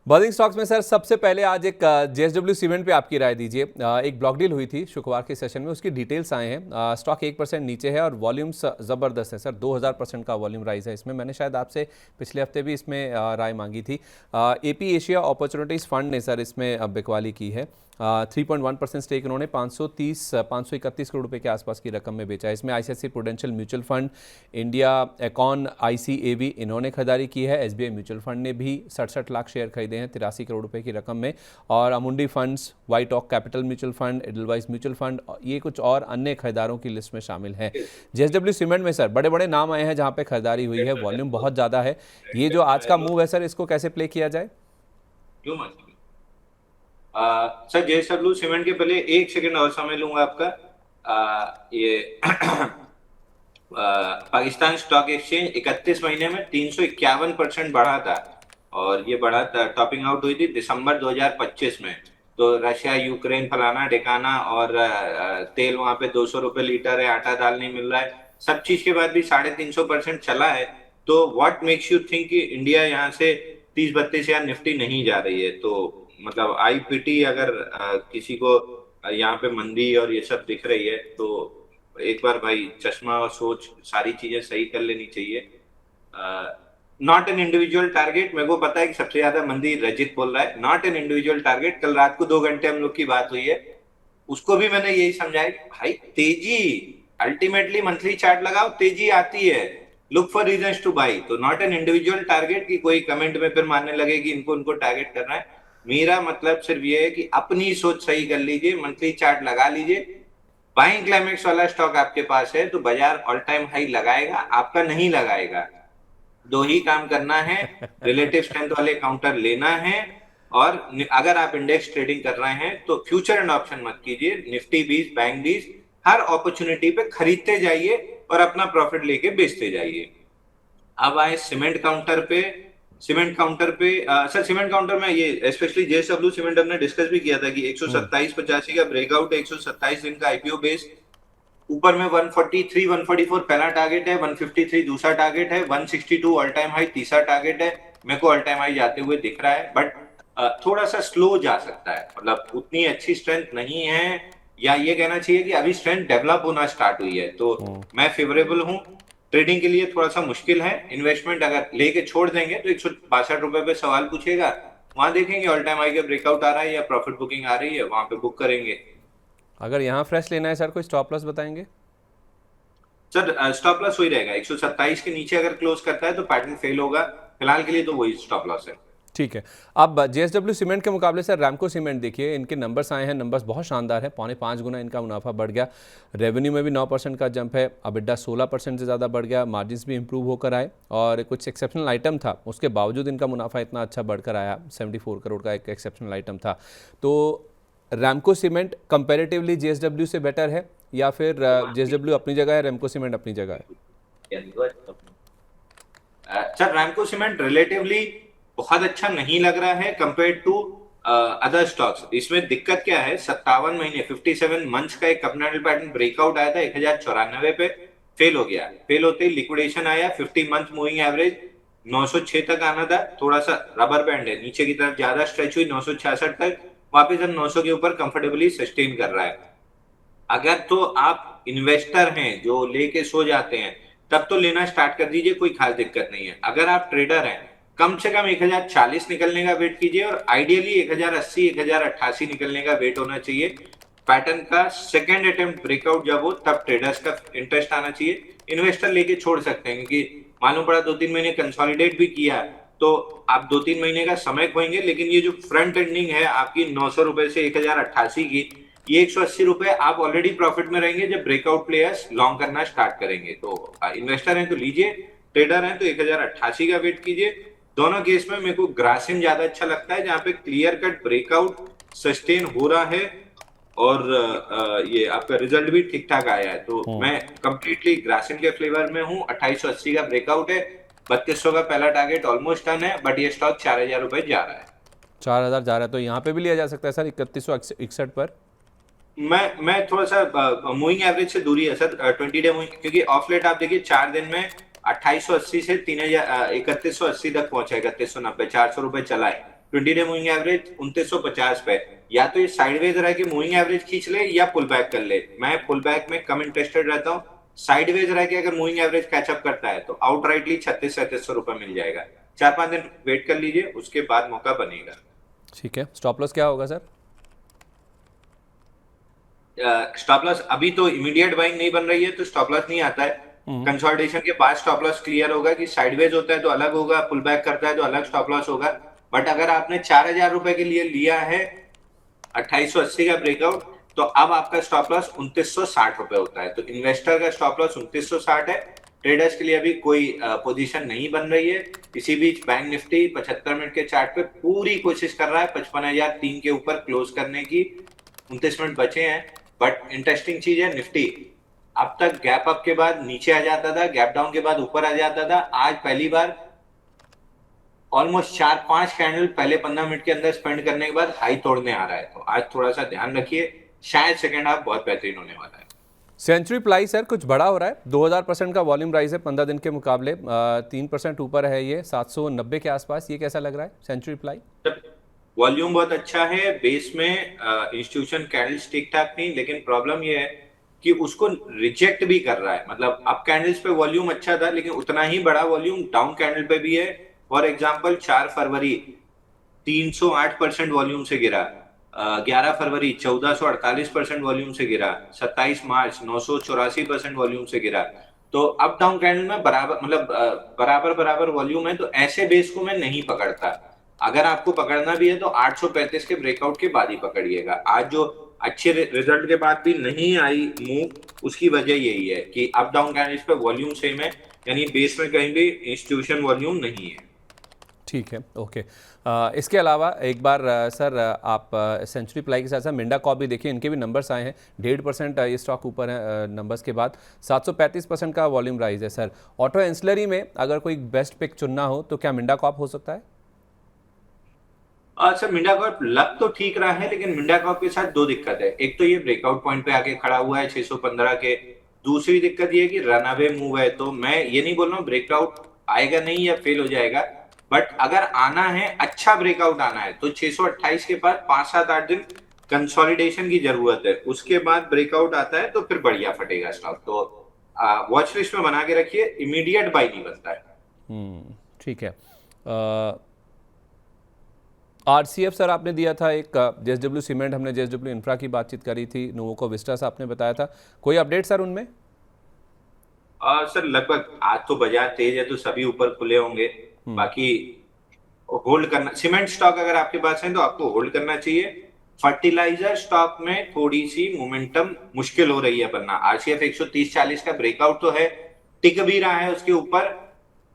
Burning stocks में sir सबसे पहले आज एक जेएसडब्ल्यू सीमेंट पे आपकी राय दीजिए। एक ब्लॉक डील हुई थी शुक्रवार के सेशन में, उसकी डिटेल्स आए हैं। स्टॉक 1% नीचे है और वॉल्यूम्स ज़बरदस्त है सर, 2000% का वॉल्यूम राइज है इसमें। मैंने शायद आपसे पिछले हफ्ते भी इसमें राय मांगी थी। एपी एशिया अपॉर्चुनिटीज़ फंड ने सर इसमें बिकवाली की है। 3.1% स्टेक इन्होंने 531 करोड़ रुपए के आसपास की रकम में बेचा है। इसमें ICICI prudential mutual fund, India एकॉन आईसीएबी इन्होंने खरीदारी की है। एसबीआई म्यूचुअल फंड ने भी 67 लाख शेयर खरीदे हैं 83 करोड़ रुपए की रकम में। और अमुंडी फंड्स, वाइट ऑक capital mutual fund, Edelweiss mutual fund, ये कुछ और अन्य खरीदारों की लिस्ट में शामिल हैं। जेएसडब्ल्यू सीमेंट में सर बड़े बड़े नाम आए हैं जहां पे खरीदारी हुई है, वॉल्यूम बहुत ज़्यादा है। ये जो आज का मूव है सर, इसको कैसे प्ले किया जाए? सर जेएसडब्ल्यू सीमेंट के पहले एक सेकंड और समय लूंगा आपका। ये पाकिस्तान स्टॉक एक्सचेंज 31 महीने में 351% बढ़ा था और ये बढ़ा था, टॉपिंग आउट हुई थी दिसंबर 2025 में। तो रशिया यूक्रेन फलाना ढिकाना और तेल वहां पे 200 रुपए लीटर है, आटा दाल नहीं मिल रहा है, सब चीज के बाद भी 350% चला है। तो व्हाट मेक्स यू थिंक कि इंडिया यहाँ से 30-32 हजार निफ्टी नहीं जा रही है? तो मतलब आईपीटी अगर किसी को यहाँ पे मंदी और ये सब दिख रही है तो एक बार भाई चश्मा और सोच सारी चीजें सही कर लेनी चाहिए। Not an individual target. मेरे को पता है कि सबसे ज्यादा मंदी रजित बोल रहा है, नॉट एन इंडिविजुअल टारगेट। कल रात को 2 घंटे हम लोग की बात हुई है, उसको भी मैंने यही समझाया कि भाई तेजी अल्टीमेटली मंथली चार्ट लगाओ, तेजी आती है, look for reasons two by. तो नॉट एन इंडिविजुअल टारगेट कि कोई कमेंट में फिर मानने लगे कि इनको उनको टारगेट करना है। मेरा मतलब सिर्फ ये है कि अपनी सोच सही कर लीजिए, मंथली चार्ट लगा लीजिए। बाइंग क्लाइमेक्स वाला स्टॉक आपके पास है तो बाजार ऑल टाइम हाई लगाएगा, आपका नहीं लगाएगा। दो ही काम करना है, रिलेटिव स्ट्रेंथ वाले काउंटर लेना है। और अगर आप इंडेक्स ट्रेडिंग कर रहे हैं तो फ्यूचर एंड ऑप्शन मत कीजिए, निफ्टी 20 बैंक 20 हर अपॉर्चुनिटी पे खरीदते जाइए और अपना प्रॉफिट लेके बेचते जाइए। अब आए सीमेंट काउंटर पे। सर सीमेंट काउंटर में ये स्पेशली जेएसडब्ल्यू सीमेंट हमने डिस्कस भी किया था कि 127.85 का ब्रेकआउट है, 127 दिन का आईपीओ बेस, ऊपर में 143 144 पहला टारगेट है, 153 दूसरा टारगेट है, 162 ऑल टाइम हाई तीसरा टारगेट है। मेरे को ऑल टाइम हाई जाते हुए दिख रहा है, बट थोड़ा सा स्लो जा सकता है, मतलब उतनी अच्छी स्ट्रेंथ नहीं है, या ये कहना चाहिए कि अभी स्ट्रेंथ डेवलप होना स्टार्ट हुई है। तो मैं फेवरेबल हूँ। ट्रेडिंग के लिए थोड़ा सा मुश्किल है, इन्वेस्टमेंट अगर लेके छोड़ देंगे तो 162 रुपए पे सवाल पूछेगा, वहां देखेंगे ऑल टाइम हाई का ब्रेकआउट आ रहा है या प्रॉफिट बुकिंग आ रही है, वहां पे बुक करेंगे। अगर यहाँ फ्रेश लेना है सर, कोई स्टॉप लॉस बताएंगे? सर स्टॉप लॉस वही रहेगा, 127 के नीचे अगर क्लोज करता है तो पैटर्न फेल होगा। फिलहाल के लिए तो वही स्टॉप लॉस है। ठीक है। अब जेएसडब्ल्यू सीमेंट के मुकाबले से रैमको सीमेंट देखिए, इनके नंबर्स आए हैं, नंबर्स बहुत शानदार है। 4.5 गुना इनका मुनाफा बढ़ गया, रेवेन्यू में भी 9% का जंप है, अबिडा 16% से ज़्यादा बढ़ गया, मार्जिन्स भी इंप्रूव होकर आए और कुछ एक्सेप्शनल आइटम था, उसके बावजूद इनका मुनाफा इतना अच्छा बढ़कर आया। 74 करोड़ का एक एक्सेप्शनल आइटम था। तो रैमको सीमेंट कंपेरेटिवली जेएसडब्ल्यू से बेटर है या फिर जेएसडब्ल्यू अपनी जगह है, रैमको सीमेंट अपनी जगह है? सर रैमको सीमेंट रिलेटिवली बहुत अच्छा नहीं लग रहा है कंपेयर टू अदर स्टॉक्स। इसमें दिक्कत क्या है, 57 महीने 57 मंथ्स का एक अपना पैटर्न ब्रेकआउट आया था 1094 पे, फेल हो गया। फेल होते ही लिक्विडेशन आया, 50 मंथ मूविंग एवरेज 906 तक आना था, थोड़ा सा रबर बैंड है, नीचे की तरफ ज्यादा स्ट्रेच हुई 966 तक, वापस अब 900 के ऊपर कंफर्टेबली सस्टेन कर रहा है। अगर तो आप इन्वेस्टर हैं जो लेके सो जाते हैं तब तो लेना स्टार्ट कर दीजिए, कोई खास दिक्कत नहीं है। अगर आप ट्रेडर हैं, कम से कम 1040 निकलने का वेट कीजिए और आइडियली 1080 1088 निकलने का वेट होना चाहिए। पैटर्न का सेकेंड अटेम्प्ट ब्रेकआउट जब हो तब ट्रेडर्स का इंटरेस्ट आना चाहिए। इन्वेस्टर लेके छोड़ सकते हैं क्योंकि मालूम पड़ा 2-3 महीने कंसोलिडेट भी किया तो आप 2-3 महीने का समय खोएंगे, लेकिन ये जो फ्रंट एंडिंग है आपकी 900 रुपए से 1088 की, ये 180 रुपए आप ऑलरेडी प्रॉफिट में रहेंगे जब ब्रेकआउट प्लेयर्स लॉन्ग करना स्टार्ट करेंगे। तो इन्वेस्टर हैं तो लीजिए, ट्रेडर हैं तो 1088 का वेट कीजिए। दोनों केस में मेरे को ग्रासिम ज्यादा अच्छा लगता है, जहां पे क्लियर कट ब्रेकआउट सस्टेन हो रहा है और ये आपका रिजल्ट भी ठीक ठाक आया है। तो मैं कंप्लीटली ग्रासिम के फ्लेवर में हूँ। 2880 का ब्रेकआउट है, 3200 का पहला टारगेट ऑलमोस्ट डन है, बट ये स्टॉक 4000 रुपए जा रहा है। 4000 जा रहा है तो यहाँ पे भी लिया जा सकता है सर 3161 पर? मैं थोड़ा सा मूविंग एवरेज से दूरी है सर, 20 डे मूविंग, क्योंकि ऑफ लेट आप देखिए 4 दिन में 2880 से 3180 तक पहुंचा है, 3190, 400 रुपए चला है। 20 डे मूविंग एवरेज 2950 पे, या तो ये साइडवेज रह के मूविंग एवरेज खींच ले या पुल बैक कर ले। मैं पुल बैक में कम इंटरेस्टेड रहता हूँ। साइडवेज रह के अगर मूविंग एवरेज कैचअप करता है तो आउटराइटली 3600-3700 रुपए मिल जाएगा। 4-5 दिन वेट कर लीजिए, उसके बाद मौका बनेगा। ठीक है, स्टॉप लॉस क्या होगा सर? स्टॉप लॉस अभी तो इमीडिएट बाइंग नहीं बन रही है तो स्टॉप लॉस नहीं आता है। कंसोलिडेशन के बाद स्टॉप लॉस क्लियर होगा कि साइडवेज होता है तो अलग होगा, पुल बैक करता है तो अलग स्टॉप लॉस होगा। बट अगर आपने 4000 रुपए के लिए लिया है 2880 का ब्रेकआउट, तो अब आपका स्टॉप लॉस 2960 रुपए होता है। तो इन्वेस्टर का स्टॉप लॉस 2960 है। ट्रेडर्स के लिए अभी कोई पोजीशन नहीं बन रही है। इसी बीच बैंक निफ्टी 75 मिनट के चार्ट पे पूरी कोशिश कर रहा है 55,003 के ऊपर क्लोज करने की। 29 मिनट बचे हैं। बट इंटरेस्टिंग चीज है, निफ्टी अब तक गैप अप के बाद नीचे आ जाता था, गैप डाउन के बाद ऊपर आ जाता था। आज पहली बार ऑलमोस्ट 4-5 कैंडल पहले 15 मिनट के अंदर स्पेंड करने के बाद हाई तोड़ने आ रहा है। तो आज थोड़ा सा ध्यान रखिए, शायद सेकेंड हाफ बहुत बेहतरीन होने वाला है। सेंचुरी प्लाई सर कुछ बड़ा हो रहा है, 2000% का वॉल्यूम राइज है 15 दिन के मुकाबले, 3% ऊपर है ये 790 के आसपास। ये कैसा लग रहा है सेंचुरी प्लाई? वॉल्यूम बहुत अच्छा है, बेस में इंस्टीट्यूशन कैंडल्स ठीक ठाक नहीं, लेकिन प्रॉब्लम ये है कि उसको रिजेक्ट भी कर रहा है। मतलब अप कैंडल्स पे वॉल्यूम अच्छा था, लेकिन उतना ही बड़ा वॉल्यूम डाउन कैंडल पे भी है। फॉर एग्जांपल 4 फरवरी 308% वॉल्यूम से गिरा, 11 फरवरी 1448% वॉल्यूम से गिरा, 27 मार्च 984% वॉल्यूम से गिरा। तो अप डाउन कैंडल में बराबर मतलब बराबर वॉल्यूम है, तो ऐसे बेस को मैं नहीं पकड़ता। अगर आपको पकड़ना भी है तो 835 के ब्रेकआउट के बाद ही पकड़िएगा। आज जो अच्छे रिजल्ट के बाद भी नहीं आई मूव, उसकी वजह यही है कि अप डाउन कैंडल्स पे वॉल्यूम सेम है, यानी बेस में कहीं भी इंस्टीट्यूशन वॉल्यूम नहीं है। ठीक है, ओके। इसके अलावा एक बार सर आप सेंचुरी प्लाई के साथ साथ मिंडा कॉप भी देखिए, इनके भी नंबर्स आए हैं। 1.5% ये स्टॉक ऊपर है नंबर्स के बाद। 735% का वॉल्यूम राइज है सर। ऑटो एंसिलरी में अगर कोई बेस्ट पिक चुनना हो तो क्या मिंडा कॉप हो सकता है? सर मिंडा कॉर्प लग तो ठीक रहा है, लेकिन मिंडा कॉर्प के साथ दो दिक्कत है। एक तो ये ब्रेकआउट पॉइंट पे आके खड़ा हुआ है 615 के। दूसरी दिक्कत ये है कि रन अवे मूव है। तो मैं ये नहीं बोल रहा हूँ ब्रेकआउट आएगा नहीं या फेल हो जाएगा, बट अगर आना है, अच्छा ब्रेकआउट आना है, तो 628 के बाद 5-7-8 दिन कंसोलिडेशन की जरूरत है। उसके बाद ब्रेकआउट आता है तो फिर बढ़िया फटेगा स्टॉक। तो वॉच लिस्ट में बना के रखिए, इमीडिएट बाई नहीं बनता है। ठीक है। आरसीएफ सर आपने दिया था एक, जेएसडब्ल्यू सीमेंट, हमने जेएसडब्ल्यू इंफ्रा की बातचीत करी थी, नोवोको विस्टास आपने बताया था, कोई अपडेट सर उनमें? सर लगभग आज तो बाजार तेज है तो सभी ऊपर खुले होंगे। बाकी होल्ड करना, सीमेंट स्टॉक अगर आपके पास है तो आपको होल्ड करना चाहिए। फर्टिलाइजर स्टॉक में थोड़ी सी मोमेंटम मुश्किल हो रही है बनना। आरसीएफ 130-40 का ब्रेकआउट तो है, टिक भी रहा है उसके ऊपर।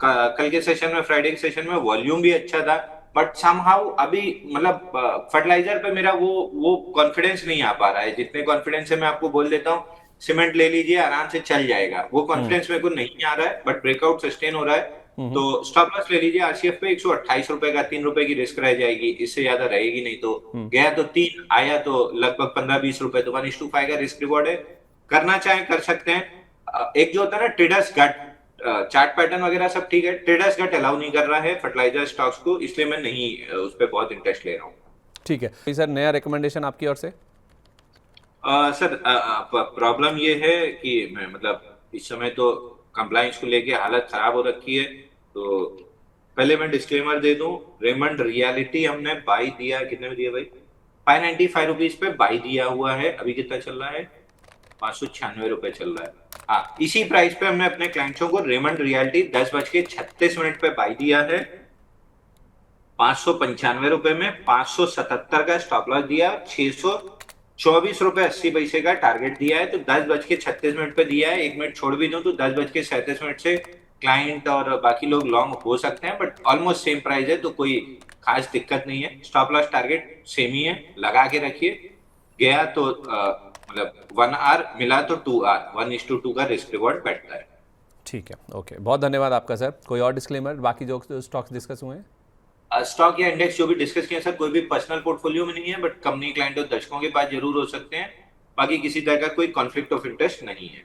कल के सेशन में, फ्राइडे के सेशन में वॉल्यूम भी अच्छा था, बट समहाउ अभी मतलब फर्टिलाइजर पे मेरा वो कॉन्फिडेंस नहीं आ पा रहा है। जितने कॉन्फिडेंस है मैं आपको बोल देता हूँ, सीमेंट ले लीजिए आराम से चल जाएगा, वो कॉन्फिडेंस मेरे को नहीं आ रहा है। बट ब्रेकआउट सस्टेन हो रहा है, तो स्टॉप लॉस ले लीजिए आरसीएफ पे 128 रुपए का। 3 रुपए की रिस्क रह जाएगी, इससे ज्यादा रहेगी नहीं। तो गया तो 3, आया तो लगभग 15-20 रुपए, तो 1:5 का रिस्क रिवॉर्ड है। करना चाहे कर सकते हैं। एक जो होता है ना ट्रेडर्स गट, चार्ट पैटर्न वगैरह सब ठीक है, ट्रेडर्स गट अलाउ नहीं कर रहा है फर्टिलाइजर स्टॉक्स को, इसलिए मैं नहीं उस पर बहुत इंटरेस्ट ले रहा हूँ। ठीक है सर, नया रिकमेंडेशन आपकी ओर से? सर प्रॉब्लम ये है कि मैं मतलब इस समय तो कंप्लायंस को लेके हालत खराब हो रखी है। तो पहले मैं डिस्क्लेमर दे दूं, रेमंड रियलिटी हमने बाई दिया, कितने में दिया भाई? 595 रुपीज पे बाई दिया हुआ है। अभी कितना चल रहा है? 596 रुपए चल रहा है। हाँ, इसी प्राइस पे हमने अपने क्लाइंट्सों को रेमंड रियलिटी 10:36 पे बाई दिया है 595 रुपए में। 577 का स्टॉप लॉस दिया, 624 रुपए 80 पैसे का टारगेट दिया है। तो 10:36 पे दिया है। 1 मिनट छोड़ भी दूं तो 10:37 से क्लाइंट और बाकी लोग लॉन्ग हो सकते हैं, बट ऑलमोस्ट सेम प्राइस है, तो कोई खास दिक्कत नहीं है। स्टॉप लॉस टारगेट सेम ही है, लगा के रखिए। गया तो मतलब 1 आवर मिला तो 2 आवर, 1:2 का रिस्क रिवॉर्ड बैठता है। ठीक है, ओके, बहुत धन्यवाद आपका सर। कोई और डिस्क्लेमर बाकी जो स्टॉक्स डिस्कस हुए हैं? स्टॉक या इंडेक्स जो भी डिस्कस किया सर, कोई भी पर्सनल पोर्टफोलियो में नहीं है, बट कंपनी, क्लाइंट और दर्शकों के पास जरूर हो सकते हैं। बाकी किसी तरह का कोई कॉन्फ्लिक्ट ऑफ इंटरेस्ट नहीं है।